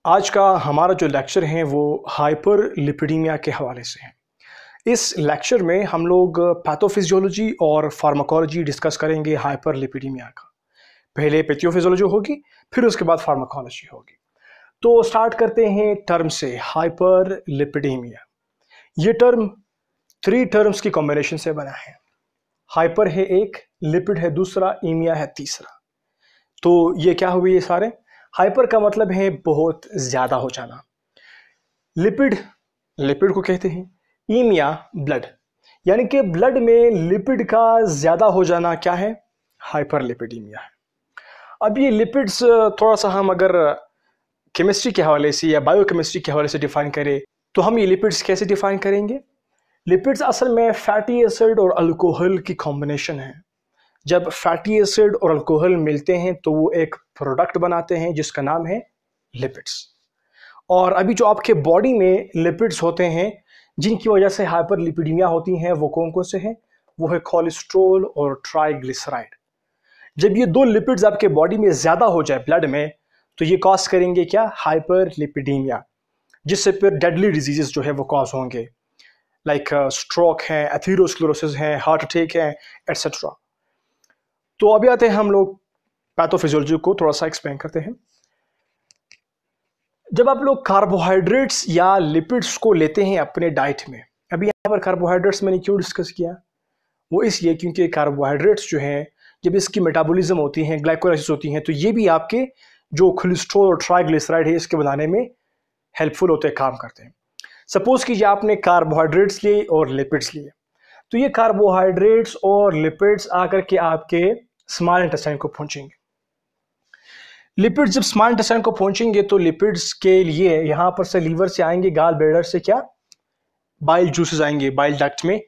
आज का हमारा जो लेक्चर है वो हाइपर लिपिडीमिया के हवाले से है। इस लेक्चर में हम लोग पैथोफिजियोलॉजी और फार्माकोलॉजी डिस्कस करेंगे हाइपर लिपिडीमिया का। पहले पैथोफिजियोलॉजी होगी, फिर उसके बाद फार्माकोलॉजी होगी। तो स्टार्ट करते हैं टर्म से, हाइपर लिपिडीमिया। ये टर्म 3 टर्म्स की कॉम्बिनेशन से बना है। हाइपर है एक, लिपिड है दूसरा, ईमिया है तीसरा। तो ये क्या हुए ये सारे? हाइपर का मतलब है बहुत ज्यादा हो जाना, लिपिड लिपिड को कहते हैं, ईमिया ब्लड, यानी कि ब्लड में लिपिड का ज्यादा हो जाना क्या है? हाइपर लिपिडीमिया है। अब ये लिपिड्स थोड़ा सा हम अगर केमिस्ट्री के हवाले से या बायोकेमिस्ट्री के हवाले से डिफाइन करें तो हम ये लिपिड्स कैसे डिफाइन करेंगे? लिपिड्स असल में फैटी एसिड और अल्कोहल की कॉम्बिनेशन है। जब फैटी एसिड और अल्कोहल मिलते हैं तो वो एक प्रोडक्ट बनाते हैं जिसका नाम है लिपिड्स। और अभी जो आपके बॉडी में लिपिड्स होते हैं जिनकी वजह से हाइपर लिपिडीमिया होती हैं वो कौन कौन से हैं? वो है कोलेस्ट्रॉल और ट्राइग्लिसराइड। जब ये दो लिपिड्स आपके बॉडी में ज़्यादा हो जाए ब्लड में तो ये कॉज करेंगे क्या? हाइपर लिपिडीमिया, जिससे फिर डेडली डिजीजेस जो है वो कॉज होंगे, लाइक स्ट्रोक है, एथेरोस्क्लेरोसिस है, हार्ट अटैक है, एट्सेट्रा। तो अभी आते हैं हम लोग पैथोफिजियोलॉजी को थोड़ा सा एक्सप्लेन करते हैं। जब आप लोग कार्बोहाइड्रेट्स या लिपिड्स को लेते हैं अपने डाइट में, अभी यहाँ पर कार्बोहाइड्रेट्स मैंने क्यों डिस्कस किया? वो इसलिए क्योंकि कार्बोहाइड्रेट्स जो हैं जब इसकी मेटाबॉलिज्म होती है, ग्लाइकोलाइसिस होती हैं, तो ये भी आपके जो कोलेस्ट्रॉल और ट्राइग्लिसराइड है इसके बनाने में हेल्पफुल होते हैं, काम करते हैं। सपोज कीजिए आपने कार्बोहाइड्रेट्स लिए और लिपिड्स लिए, तो ये कार्बोहाइड्रेट्स और लिपिड्स आकर के आपके स्मॉल इंटेस्टाइन को पहुंचेंगे। लिपिड्स जब स्मॉल इंटेस्टाइन को पहुंचेंगे तो लिपिड्स के लिए यहां पर से लीवर से आएंगे, गाल ब्लैडर से क्या? बाइल जूसेस आएंगे बाइल डक्ट में।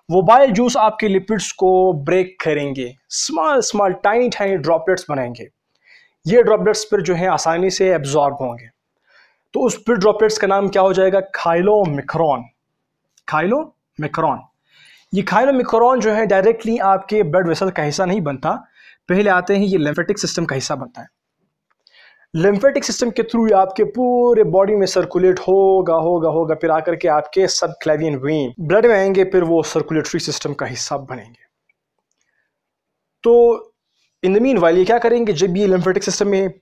वो बाइल जूस आपके लिपिड्स को ब्रेक करेंगे, small small tiny tiny droplets बनाएंगे। ये ड्रॉपलेट्स फिर जो है आसानी से एब्जॉर्ब होंगे, तो उस फिर ड्रॉपलेट्स का नाम क्या हो जाएगा? खाइलोमिक्रॉन। खाइलोमिक्रॉन। ये खाइलोमिक्रॉन जो है डायरेक्टली आपके ब्लड वेसल का हिस्सा नहीं बनता, पहले आते हैं ये लिम्फेटिक सिस्टम का हिस्सा बनता है। लिम्फेटिक सिस्टम के थ्रू आपके पूरे बॉडी में सर्कुलेट होगा होगा होगा फिर आकर के आपके सबक्लेवियन वेन ब्लड में आएंगे, फिर वो सर्कुलेटरी सिस्टम का हिस्सा बनेंगे। तो इन द मीन वाइल ये क्या करेंगे? जब ये लिम्फेटिक सिस्टम में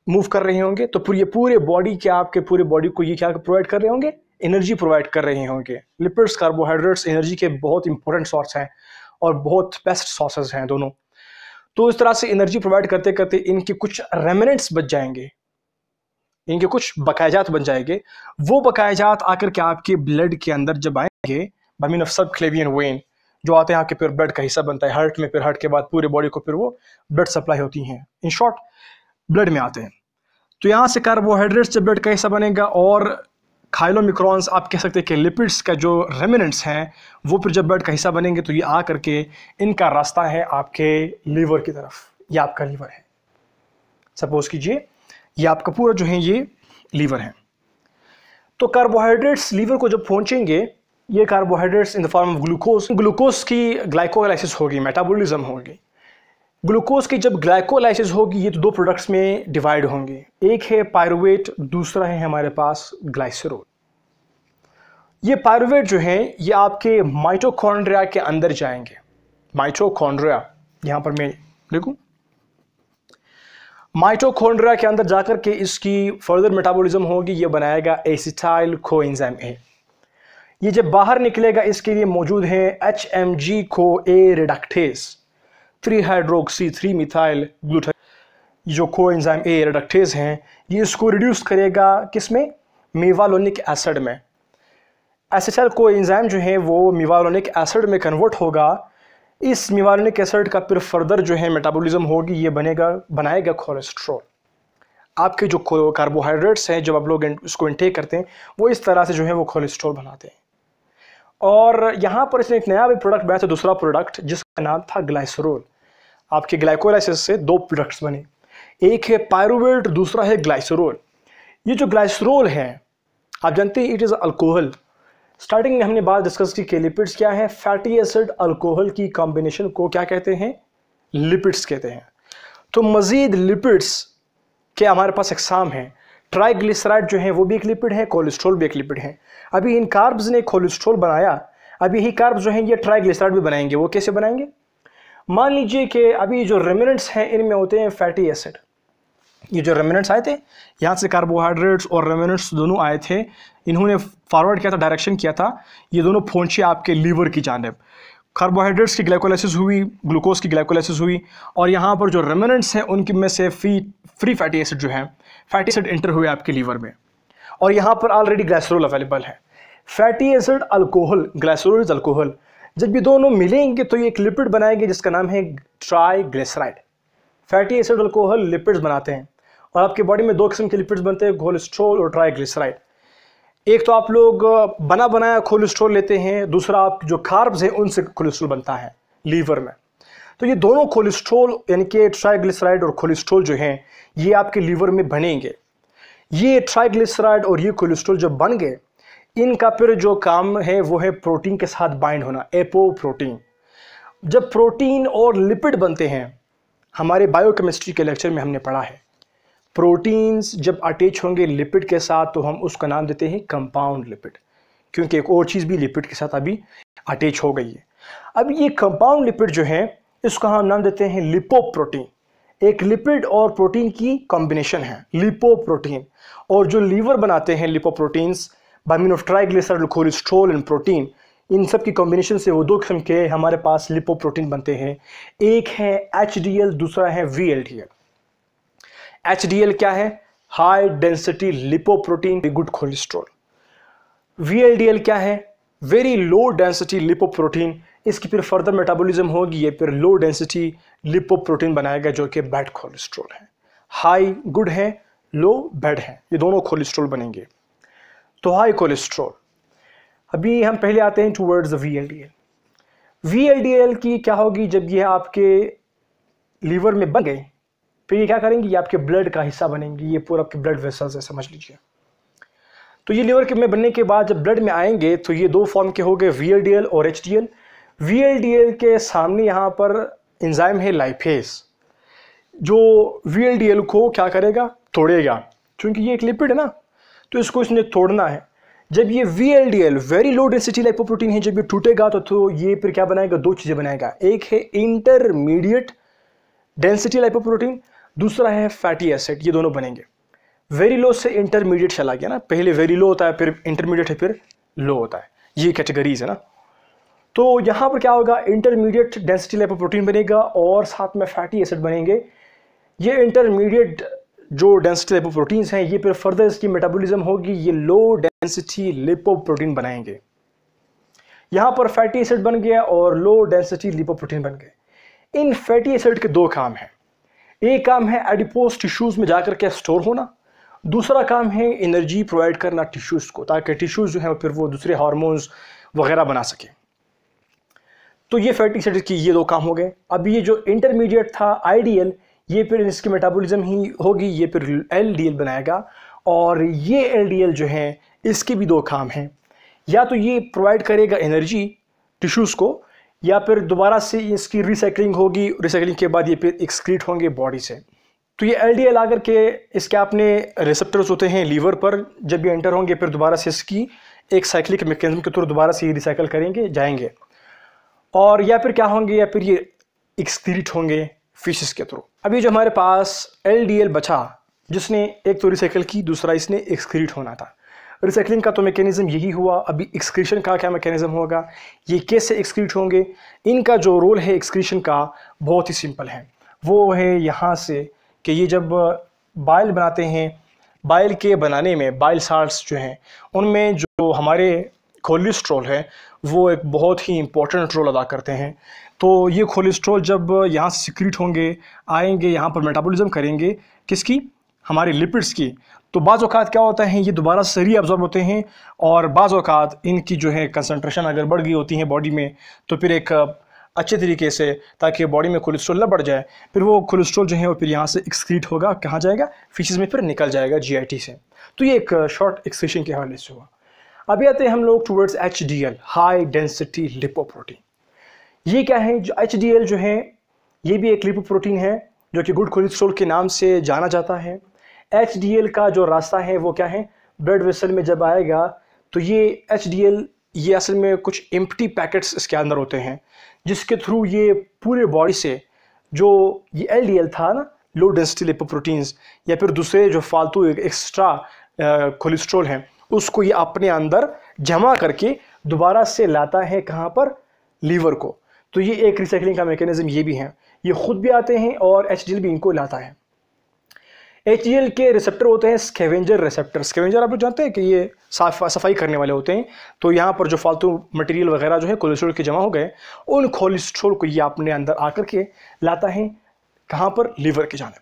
मूव कर रहे होंगे तो फिर ये पूरे बॉडी के आपके पूरे बॉडी को ये क्या प्रोवाइड कर रहे होंगे? एनर्जी प्रोवाइड कर रहे होंगे। लिपिड्स, कार्बोहाइड्रेट्स एनर्जी के बहुत इंपॉर्टेंट सोर्स हैं और बहुत बेस्ट सोर्सेज हैं दोनों। तो इस तरह से एनर्जी प्रोवाइड करते करते इनके कुछ रेमिनेंट्स बच जाएंगे, इनके कुछ बकायाजात बन जाएंगे। वो बकायाजात आकर के आपके ब्लड के अंदर जब आएंगे by mean of subclavian vein जो आते हैं आपके फिर ब्लड का हिस्सा बनता है हार्ट में, फिर हार्ट के बाद पूरे बॉडी को फिर वो ब्लड सप्लाई होती हैं, इन शॉर्ट ब्लड में आते हैं। तो यहाँ से कार्बोहाइड्रेट्स जब ब्लड का हिस्सा बनेगा और खाइलोमिक्रॉन्स आप कह सकते हैं कि लिपिड्स का जो रेमिनेंट्स हैं वो फिर जब ब्लड का हिस्सा बनेंगे तो ये आ करके इनका रास्ता है आपके लीवर की तरफ। ये आपका लीवर है, सपोज कीजिए ये आपका पूरा जो है ये लीवर है। तो कार्बोहाइड्रेट्स लीवर को जब पहुंचेंगे, ये carbohydrates in the form of glucose, glucose की ग्लाइकोलाइसिस होगी, मेटाबॉलिज्म होगी। ग्लूकोज की जब ग्लाइकोलाइसिस होगी ये तो दो प्रोडक्ट्स में डिवाइड होंगे, एक है पायरुवेट, दूसरा है हमारे पास ग्लाइसरोल। ये पायरुवेट जो है ये आपके माइटोकॉन्ड्रिया के अंदर जाएंगे। माइटोकॉन्ड्रिया यहां पर मैं लिखूं, माइटोकॉन्ड्रिया के अंदर जाकर के इसकी फर्दर मेटाबॉलिज्म होगी, ये बनाएगा एसिटाइल कोएंजाइम ए। ये जब बाहर निकलेगा इसके लिए मौजूद है HMG CoA रिडक्टेज, 3-हाइड्रोक्सी 3-मिथाइल ग्लूटामाइन। जो कोएंजाइम ए रिडक्टेज हैं ये इसको रिड्यूस करेगा किसमें? मेवालोनिक एसिड में। एसिटाइल कोएंजाइम जो है वो मेवालोनिक एसिड में कन्वर्ट होगा। इस मेवालोनिक एसिड का फिर फर्दर जो है मेटाबॉलिज्म होगी, ये बनाएगा कोलेस्ट्रॉल। आपके जो कार्बोहाइड्रेट्स हैं जब आप लोग इसको इंटेक करते हैं वो इस तरह से जो है वो कोलेस्ट्रॉल बनाते हैं। और यहाँ पर इसने एक नया भी प्रोडक्ट बनाया था, दूसरा प्रोडक्ट जिसका नाम था ग्लाइसरोल। आपके ग्लाइकोलाइसिस से दो प्रोडक्ट्स बने, एक है पायरुवेट, दूसरा है ग्लाइसरोल। ये जो ग्लाइसरोल है आप जानते हैं इट इज़ अल्कोहल। स्टार्टिंग में हमने बात डिस्कस की कि लिपिड्स क्या है? फैटी एसिड अल्कोहल की कॉम्बिनेशन को क्या कहते हैं? लिपिड्स कहते हैं। तो मजीद लिपिड्स के हमारे पास एग्जाम हैं, ट्राइग्लिसराइड जो है वो भी एक लिपिड है, कोलेस्ट्रॉल भी एक लिपिड है। अभी इन कार्ब्स ने कोलेस्ट्रॉल बनाया, अभी यही कार्ब्स जो हैं ये ट्राइग्लिसराइड भी बनाएंगे। वो कैसे बनाएंगे? मान लीजिए कि अभी जो रेमिनेंट्स हैं इनमें होते हैं फैटी एसिड। ये जो रेमिनेंट्स आए थे, यहाँ से कार्बोहाइड्रेट्स और रेमिनेंट्स दोनों आए थे, इन्होंने फॉरवर्ड किया था, डायरेक्शन किया था, ये दोनों पहुँचे आपके लीवर की जानिब। कार्बोहाइड्रेट्स की ग्लाइकोलाइसिस हुई, ग्लूकोज की ग्लाइकोलाइसिस हुई, और यहाँ पर जो रेमिनेंट्स हैं उनकी में से फ्री फैटी एसिड जो है, फैटी एसिड एंटर हुए आपके लीवर में, और यहाँ पर ऑलरेडी ग्लाइसरोल अवेलेबल है। Fatty acid, alcohol, glycerol is alcohol, जब ये दोनों मिलेंगे तो ये एक लिपिड बनाएंगे जिसका नाम है triglyceride. Fatty acid, alcohol lipids बनाते हैं, और आपके बॉडी में दो किस्म के लिपिड्स बनते हैं, कोलेस्ट्रॉल और ट्राइग्लिसराइड। एक तो आप लोग बना बनाया कोलेस्ट्रॉल लेते हैं, दूसरा आप जो कार्ब्स हैं उनसे कोलेस्ट्रॉल बनता है लीवर में। तो ये दोनों कोलेस्ट्रॉल यानी कि ट्राइग्लिसराइड और कोलेस्ट्रॉल जो हैं ये आपके लीवर में बनेंगे। ये ट्राइग्लिसराइड और ये कोलेस्ट्रॉल जब बन गए, इनका फिर जो काम है वो है प्रोटीन के साथ बाइंड होना, एपोप्रोटीन। जब प्रोटीन और लिपिड बनते हैं, हमारे बायोकेमिस्ट्री के लेक्चर में हमने पढ़ा है, प्रोटीन्स जब अटैच होंगे लिपिड के साथ तो हम उसका नाम देते हैं कंपाउंड लिपिड, क्योंकि एक और चीज़ भी लिपिड के साथ अभी अटैच हो गई है। अब ये कंपाउंड लिपिड जो है इसका हम नाम देते हैं लिपोप्रोटीन। एक लिपिड और प्रोटीन की कॉम्बिनेशन है लिपोप्रोटीन, और जो लीवर बनाते हैं lipoproteins by mean of triglyceride, cholesterol and protein, इन सब की कॉम्बिनेशन से वो दो किस्म के हमारे पास लिपोप्रोटीन बनते हैं। एक है HDL, दूसरा है VLDL। HDL क्या है? High density lipoprotein, good cholesterol. VLDL क्या है? Very low density lipoprotein. इसकी फिर फर्दर मेटाबॉलिज्म होगी, ये फिर लो डेंसिटी लिपोप्रोटीन बनाएगा जो कि बैड कोलेस्ट्रॉल है। हाई गुड है, लो बैड है, ये दोनों कोलेस्ट्रॉल बनेंगे। तो हाई कोलेस्ट्रॉल, अभी हम पहले आते हैं टूवर्ड्स द VLDL। VLDL की क्या होगी? जब ये आपके लीवर में बन गए फिर ये क्या करेंगे? ये आपके ब्लड का हिस्सा बनेंगे, ये पूरा आपके ब्लड वेसल्स है, समझ लीजिए। तो ये लीवर के में बनने के बाद जब ब्लड में आएंगे तो ये दो फॉर्म के हो गए, VLDL और HDL। VLDL के सामने यहाँ पर एंजाइम है लाइपेज, जो VLDL को क्या करेगा? तोड़ेगा, क्योंकि ये एक लिपिड है ना, तो इसको इसने तोड़ना है। जब ये VLDL very low density lipoprotein है, जब ये टूटेगा तो ये फिर क्या बनाएगा? दो चीज़ें बनाएगा, एक है इंटरमीडिएट डेंसिटी लाइपोप्रोटीन, दूसरा है फैटी एसिड। ये दोनों बनेंगे। वेरी लो से इंटरमीडिएट चला गया ना, पहले वेरी लो होता है, फिर इंटरमीडिएट है, फिर लो होता है, ये कैटेगरीज है ना। तो यहाँ पर क्या होगा? इंटरमीडिएट डेंसिटी लाइपोप्रोटीन बनेगा और साथ में फैटी एसिड बनेंगे। ये इंटरमीडिएट जो डेंसिटी लिपोप्रोटीन्स हैं ये फिर फर्दर इसकी मेटाबॉलिज्म होगी, ये लो डेंसिटी लिपोप्रोटीन बनाएंगे। यहाँ पर फैटी एसिड बन गया और लो डेंसिटी लिपोप्रोटीन बन गए। इन फैटी एसिड के दो काम हैं, एक काम है एडिपोज टिश्यूज में जाकर के स्टोर होना, दूसरा काम है एनर्जी प्रोवाइड करना टिश्यूज को, ताकि टिश्यूज जो है फिर वो दूसरे हार्मोन्स वगैरह बना सके। तो ये फैटी एसिड की ये दो काम हो गए। अब ये जो इंटरमीडिएट था IDL, ये फिर इसकी मेटाबॉलिज्म ही होगी, ये फिर LDL बनाएगा, और ये LDL जो है इसके भी दो काम हैं, या तो ये प्रोवाइड करेगा एनर्जी टिश्यूज़ को, या फिर दोबारा से इसकी रिसाइकलिंग होगी, रिसाइकलिंग के बाद ये फिर एक्सक्रीट होंगे बॉडी से। तो ये LDL आकर के इसके अपने रिसेप्टर्स होते हैं लीवर पर, जब ये एंटर होंगे फिर दोबारा से इसकी एक साइक्लिक मैकेनिज्म के थ्रू दोबारा से ये रिसाइकल करेंगे, जाएंगे, और या फिर क्या होंगे? या फिर ये एक्सक्रीट होंगे फिशेस के थ्रू। अभी जो हमारे पास LDL बचा, जिसने एक तो रिसाइकल की, दूसरा इसने एक्सक्रीट होना था। रिसाइकलिंग का तो मैकेनिज्म यही हुआ, अभी एक्सक्रीशन का क्या मैकेनिज्म होगा, ये कैसे एक्सक्रीट होंगे? इनका जो रोल है एक्सक्रीशन का बहुत ही सिंपल है, वो है यहाँ से कि ये जब बाइल बनाते हैं, बाइल के बनाने में बाइल साल्ट्स जो हैं उनमें जो हमारे कोलेस्ट्रॉल है वो एक बहुत ही इंपॉर्टेंट रोल अदा करते हैं। तो ये कोलेस्ट्रॉल जब यहाँ से सिक्रीट होंगे, आएंगे यहाँ पर मेटाबॉलिज्म करेंगे, किसकी? हमारे लिपिड्स की। तो बाज़ औक़ात क्या होता है, ये दोबारा से रीअब्ज़ॉर्ब होते हैं, और बाज़ औक़ात इनकी जो है कंसंट्रेशन अगर बढ़ गई होती है बॉडी में, तो फिर एक अच्छे तरीके से, ताकि बॉडी में कोलेस्ट्रॉल न बढ़ जाए, फिर वो कोलेस्ट्रॉल जो है वो फिर यहाँ से एक्सक्रीट होगा, कहाँ जाएगा? फिशेस में फिर निकल जाएगा GIT से। तो ये एक शॉर्ट एक्सक्रीशन के हवाले से हुआ। अभी आते हैं हम लोग towards HDL, high density lipoprotein. ये क्या है? जो HDL जो है ये भी एक लिपोप्रोटीन है जो कि गुड कोलेस्ट्रॉल के नाम से जाना जाता है। HDL का जो रास्ता है वो क्या है, ब्लड वेसल में जब आएगा तो ये HDL ये असल में कुछ एम्प्टी पैकेट्स इसके अंदर होते हैं, जिसके थ्रू ये पूरे बॉडी से जो ये LDL था ना, लो डेंसिटी लिपोप्रोटीन्स, या फिर दूसरे जो फालतू एक्स्ट्रा कोलेस्ट्रॉल हैं, उसको ये अपने अंदर जमा करके दोबारा से लाता है कहाँ पर, लीवर को। तो ये एक रिसाइकलिंग का मैकेनिज्म ये भी है, ये खुद भी आते हैं और HDL भी इनको लाता है। HDL के रिसेप्टर होते हैं स्कैवेंजर रिसेप्टर। स्कैवेंजर आप लोग जानते हैं कि ये सफाई करने वाले होते हैं। तो यहाँ पर जो फालतू मटेरियल वगैरह जो है कोलेस्ट्रॉल के जमा हो गए, उन कोलेस्ट्रॉल को ये अपने अंदर आकर के लाता है कहाँ पर, लीवर की जानिब,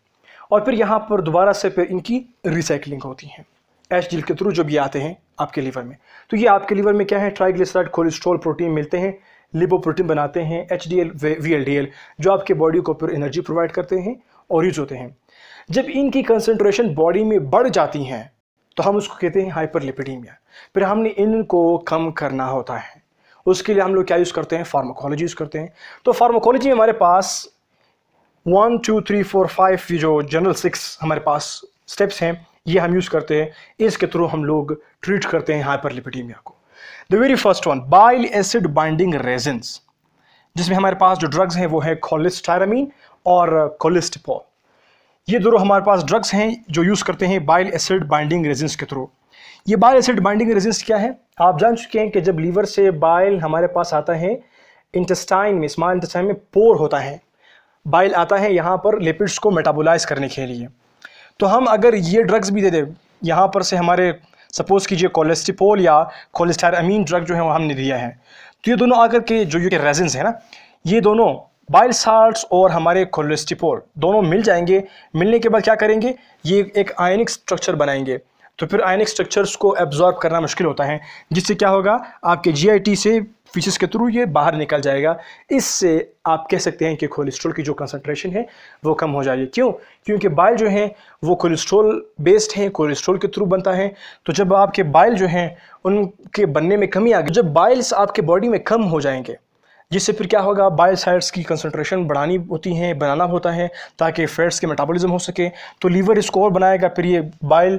और फिर यहाँ पर दोबारा से फिर इनकी रिसाइकलिंग होती है HDL के थ्रू जब ये आते हैं आपके लीवर में। तो ये आपके लीवर में क्या है, ट्राइग्लिसराइड कोलेस्ट्रॉल प्रोटीन मिलते हैं, लिपोप्रोटीन बनाते हैं, HDL VLDL, जो आपके बॉडी को फिर एनर्जी प्रोवाइड करते हैं और यूज होते हैं। जब इनकी कंसंट्रेशन बॉडी में बढ़ जाती हैं तो हम उसको कहते हैं हाइपरलिपिडीमिया। फिर हमने इनको कम करना होता है, उसके लिए हम लोग क्या यूज़ करते हैं, फार्माकोलॉजी यूज़ करते हैं। तो फार्माकोलॉजी में हमारे पास 1 2 3 4 5 ये जो जनरल 6 हमारे पास स्टेप्स हैं, ये हम यूज़ करते हैं। इसके थ्रू हम लोग ट्रीट करते हैं हाइपरलिपिडीमिया को। The very first one, bile acid binding resins, जिसमें हमारे पास जो ड्रग्स हैं वो है खोलेस्टायरामीन और कोलेस्टिपॉल। ये दोनों हमारे पास ड्रग्स हैं जो यूज़ करते हैं बाइल एसिड बाइंडिंग रेजिन्स के थ्रू। ये बाइल एसिड बाइंडिंग रेजिन्स क्या है, आप जान चुके हैं कि जब लीवर से बाइल हमारे पास आता है, इंटेस्टाइन में, स्मॉल इंटेस्टाइन में पोर होता है, बाइल आता है यहाँ पर लिपिड्स को मेटाबोलाइज करने के लिए। तो हम अगर ये ड्रग्स भी दे दें यहाँ पर से, हमारे सपोज कीजिए कोलेस्टिपॉल या कोलेस्टायरामीन ड्रग जो है वो हमने दिया है, तो ये दोनों आकर के जो ये रेजिन्स है ना, ये दोनों बाइल साल्ट्स और हमारे कोलेस्टिपॉल दोनों मिल जाएंगे। मिलने के बाद क्या करेंगे, ये एक आयनिक स्ट्रक्चर बनाएंगे। तो फिर आयनिक स्ट्रक्चर्स को एब्जॉर्ब करना मुश्किल होता है, जिससे क्या होगा, आपके GIT से फीसेस के थ्रू ये बाहर निकल जाएगा। इससे आप कह सकते हैं कि कोलेस्ट्रॉल की जो कंसंट्रेशन है वो कम हो जाएगी। क्यों? क्योंकि बाइल जो है वो कोलेस्ट्रॉल बेस्ड है, कोलेस्ट्रॉल के थ्रू बनता है। तो जब आपके बाइल जो हैं उनके बनने में कमी आ गई, जब बाइल्स आपके बॉडी में कम हो जाएंगे, जिससे फिर क्या होगा, बाइल साइड्स की कंसंट्रेशन बढ़ानी होती है, बनाना होता है ताकि फैट्स के मेटाबॉलिज्म हो सके। तो लीवर इसको और बनाएगा, फिर ये बाइल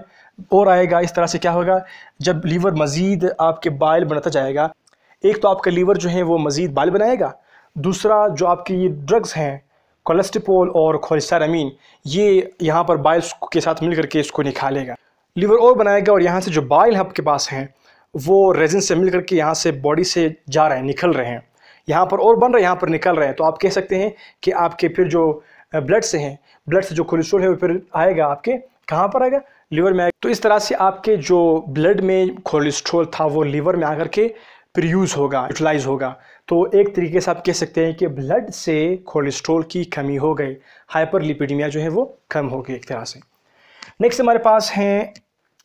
और आएगा। इस तरह से क्या होगा, जब लीवर मज़ीद आपके बाइल बनाता जाएगा, एक तो आपका लीवर जो है वो मज़ीद बाइल बनाएगा, दूसरा जो आपकी ये ड्रग्स हैं कोलेस्टिपॉल और खोलेस्टायरामीन, ये यहाँ पर बाइल्स के साथ मिल करके इसको निकालेगा, लीवर और बनाएगा, और यहाँ से जो बाइल आपके पास हैं वो रेजिन से मिल करके यहाँ से बॉडी से जा रहे हैं, निकल रहे हैं, यहाँ पर और बन रहे हैं, यहाँ पर निकल रहे हैं। तो आप कह सकते हैं कि आपके फिर जो ब्लड से हैं, ब्लड से जो कोलेस्ट्रॉल है वो फिर आएगा आपके कहाँ पर आएगा, लीवर में आएगा। तो इस तरह से आपके जो ब्लड में कोलेस्ट्रॉल था वो लीवर में आकर के फिर यूज़ होगा, यूटिलाइज होगा। तो एक तरीके से आप कह सकते हैं कि ब्लड से कोलेस्ट्रॉल की कमी हो गई, हाइपरलिपिडीमिया जो है वो कम हो गई एक तरह से। नेक्स्ट हमारे पास है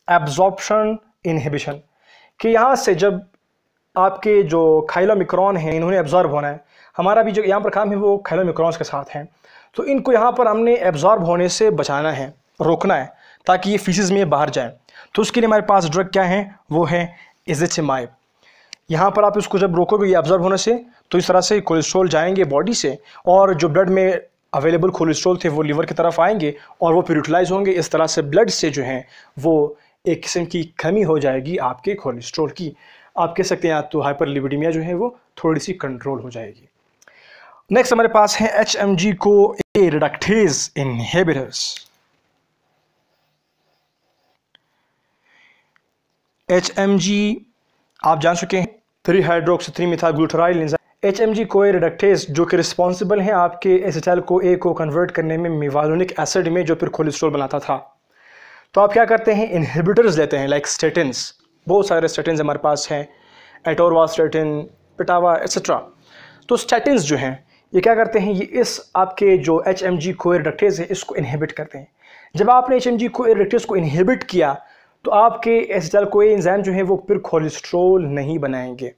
एब्जॉर्प्शन इनहिबिशन, कि यहाँ से जब आपके जो खाइलोमिक्रॉन हैं इन्होंने एब्जॉर्ब होना है, हमारा भी जो यहाँ पर काम है वो खाइलोमिक्रॉन्स के साथ हैं, तो इनको यहाँ पर हमने एब्जॉर्ब होने से बचाना है, रोकना है, ताकि ये फीसेस में बाहर जाए। तो उसके लिए हमारे पास ड्रग क्या है, वो है इज़ेथिमाइब। यहाँ पर आप इसको जब रोकोगे ये एब्जॉर्ब होने से, तो इस तरह से कोलेस्ट्रॉल जाएंगे बॉडी से, और जो ब्लड में अवेलेबल कोलेस्ट्रॉल थे वो लीवर की तरफ आएंगे और वो फिर यूटिलाइज होंगे। इस तरह से ब्लड से जो है वो एक किस्म की कमी हो जाएगी आपके कोलेस्ट्रॉल की। आप कह सकते हैं तो हाइपरलिपिडीमिया जो है वो थोड़ी सी कंट्रोल हो जाएगी। नेक्स्ट हमारे पास है HMG को ए रिडक्टेज इनहिबिटर्स। HMG आप जान चुके हैं 3-हाइड्रोक्सी-3-मेथाइलग्लूटाराइल एंजाइम। HMG को ए रिडक्टेज जो कि रिस्पॉन्सिबल हैं आपके एसिटाइल को ए को कन्वर्ट करने में मेवालोनिक एसिड में, जो फिर कोलेस्ट्रॉल बनाता था। तो आप क्या करते हैं, इनहिबिटर्स लेते हैं, लाइक स्टेटिन्स। बहुत सारे स्टेटिन्स हमारे पास हैं, एटोरवास्टेटिन, पिटावा एक्सेट्रा। तो स्टेटिन्स जो हैं ये क्या करते हैं, ये इस आपके जो HMG को ए रिडक्टेज है इसको इनहिबिट करते हैं। जब आपने HMG को ए रिडक्टेज को इनहिबिट किया तो आपके एसिटाइल को ए एंजाइम जो है वो फिर कोलेस्ट्रॉल नहीं बनाएंगे।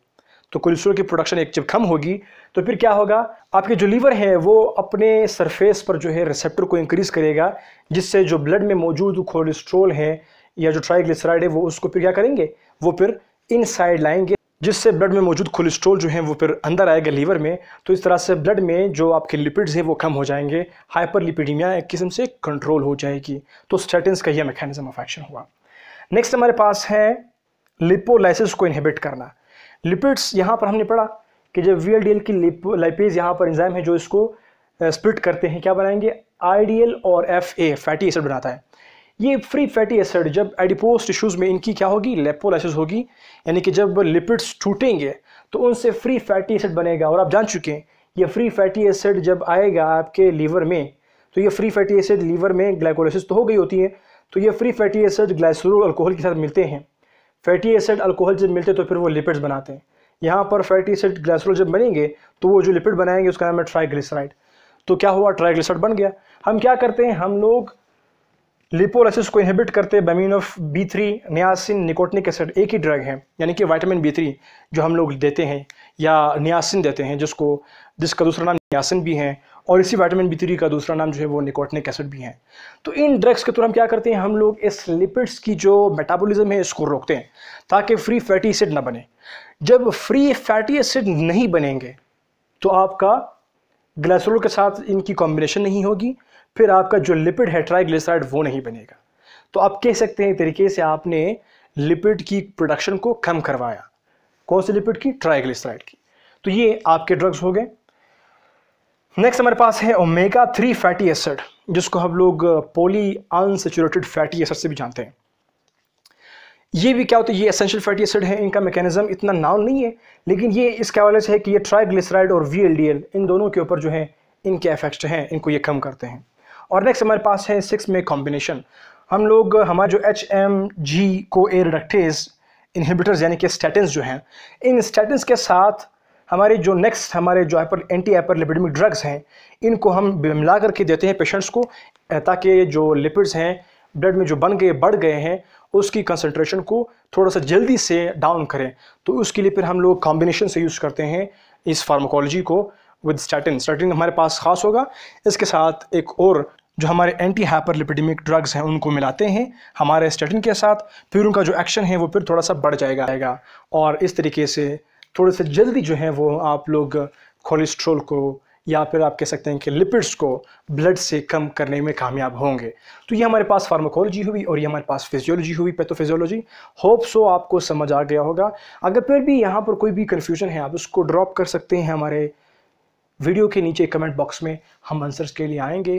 तो कोलेस्ट्रॉल की प्रोडक्शन एक जब कम होगी तो फिर क्या होगा, आपके जो लीवर है वो अपने सरफेस पर जो है रिसेप्टर को इंक्रीज़ करेगा, जिससे जो ब्लड में मौजूद कोलेस्ट्रॉल है या जो ट्राइग्लिसराइड है वो उसको फिर क्या करेंगे, वो फिर इनसाइड लाएंगे जिससे ब्लड में मौजूद कोलेस्ट्रॉल जो है वो फिर अंदर आएगा लीवर में। तो इस तरह से ब्लड में जो आपके लिपिड्स हैं वो कम हो जाएंगे, हाइपरलिपिडीमिया एक किस्म से कंट्रोल हो जाएगी। तो स्टैटिन्स का यह मैकेनिज्म ऑफ एक्शन हुआ। नेक्स्ट हमारे पास है लिपोलाइसिस को इनहिबिट करना। लिपिड्स यहाँ पर हमने पढ़ा कि जब VLDL की लाइपेज यहाँ पर एंजाइम है जो इसको स्प्लिट करते हैं, क्या बनाएंगे, IDL और FA फैटी एसिड बनाता है। ये फ्री फैटी एसिड जब एडिपोज टिश्यूज़ में इनकी क्या होगी, लिपोलाइसिस होगी, यानी कि जब लिपिड्स टूटेंगे तो उनसे फ्री फैटी एसिड बनेगा। और आप जान चुके हैं ये फ्री फैटी एसिड जब आएगा आपके लीवर में, तो ये फ्री फैटी एसिड लीवर में ग्लाइकोलाइसिस तो हो गई होती है, तो ये free fatty acid glycerol alcohol के साथ मिलते हैं। फैटी एसिड अल्कोहल जब मिलते हैं तो फिर वो लिपिड्स बनाते हैं। यहाँ पर फैटी एसिड ग्लाइसरोल जब बनेंगे तो वो जो लिपिड बनाएंगे उसका नाम है ट्राइग्लिसराइड। तो क्या हुआ, ट्राइग्लिसराइड बन गया। हम क्या करते हैं, हम लोग लिपोलाइसिस को इनहिबिट करते हैं by mean of B3 niacin nicotinic acid, एक ही ड्रग है, यानी कि विटामिन B3 जो हम लोग देते हैं या नियासिन देते हैं, जिसका दूसरा नाम नियासिन भी है और इसी विटामिन B3 का दूसरा नाम जो है वो निकोटिनिक एसिड भी है। तो इन ड्रग्स के थ्रू हम क्या करते हैं, हम लोग इस लिपिड्स की जो मेटाबॉलिज्म है इसको रोकते हैं ताकि फ्री फैटी एसिड ना बने। जब फ्री फैटी एसिड नहीं बनेंगे तो आपका ग्लाइसरोल के साथ इनकी कॉम्बिनेशन नहीं होगी, फिर आपका जो लिपिड है ट्राइग्लिसराइड वो नहीं बनेगा। तो आप कह सकते हैं एक तरीके से आपने लिपिड की प्रोडक्शन को कम करवाया। कौन से लिपिड की, ट्राइग्लिसराइड की। तो ये आपके ड्रग्स हो गए। नेक्स्ट हमारे पास है ओमेगा 3 फैटी एसिड, जिसको हम लोग पॉली अनसैचुरेटेड फैटी एसिड से भी जानते हैं। ये भी क्या होता है, ये एसेंशियल फैटी एसिड है। इनका मैकेनिज्म इतना नाउन नहीं है, लेकिन ये इसके हवाले से है कि ये ट्राइग्लिसराइड और VLDL इन दोनों के ऊपर जो है इनके इफेक्ट्स हैं, इनको ये कम करते हैं। और नेक्स्ट हमारे पास है 6 में कॉम्बिनेशन। हम लोग हमारे जो HMG को ए रिडक्टेज इनहिबिटर्स यानी कि स्टैटिन्स जो हैं, इन स्टैटिन्स के साथ हमारे जो नेक्स्ट हमारे जो एंटी हाइपरलिपिडेमिक ड्रग्स हैं इनको हम मिला करके देते हैं पेशेंट्स को, ताकि जो लिपिड्स हैं ब्लड में जो बढ़ गए हैं उसकी कंसंट्रेशन को थोड़ा सा जल्दी से डाउन करें। तो उसके लिए फिर हम लोग कॉम्बिनेशन से यूज़ करते हैं इस फार्माकोलॉजी को विद स्टैटिन हमारे पास खास होगा। इसके साथ एक और जो हमारे एंटी हाइपरलिपिडेमिक ड्रग्स हैं उनको मिलाते हैं हमारे स्टैटिन के साथ, फिर उनका जो एक्शन है वो फिर थोड़ा सा बढ़ जाएगा और इस तरीके से थोड़े से जल्दी जो है वो आप लोग कोलेस्ट्रॉल को या फिर आप कह सकते हैं कि लिपिड्स को ब्लड से कम करने में कामयाब होंगे। तो ये हमारे पास फार्माकोलॉजी हुई और ये हमारे पास फिजियोलॉजी हुई, पैथोफिजियोलॉजी। होप सो आपको समझ आ गया होगा। अगर फिर भी यहाँ पर कोई भी कन्फ्यूजन है आप उसको ड्रॉप कर सकते हैं हमारे वीडियो के नीचे कमेंट बॉक्स में, हम आंसर्स के लिए आएंगे।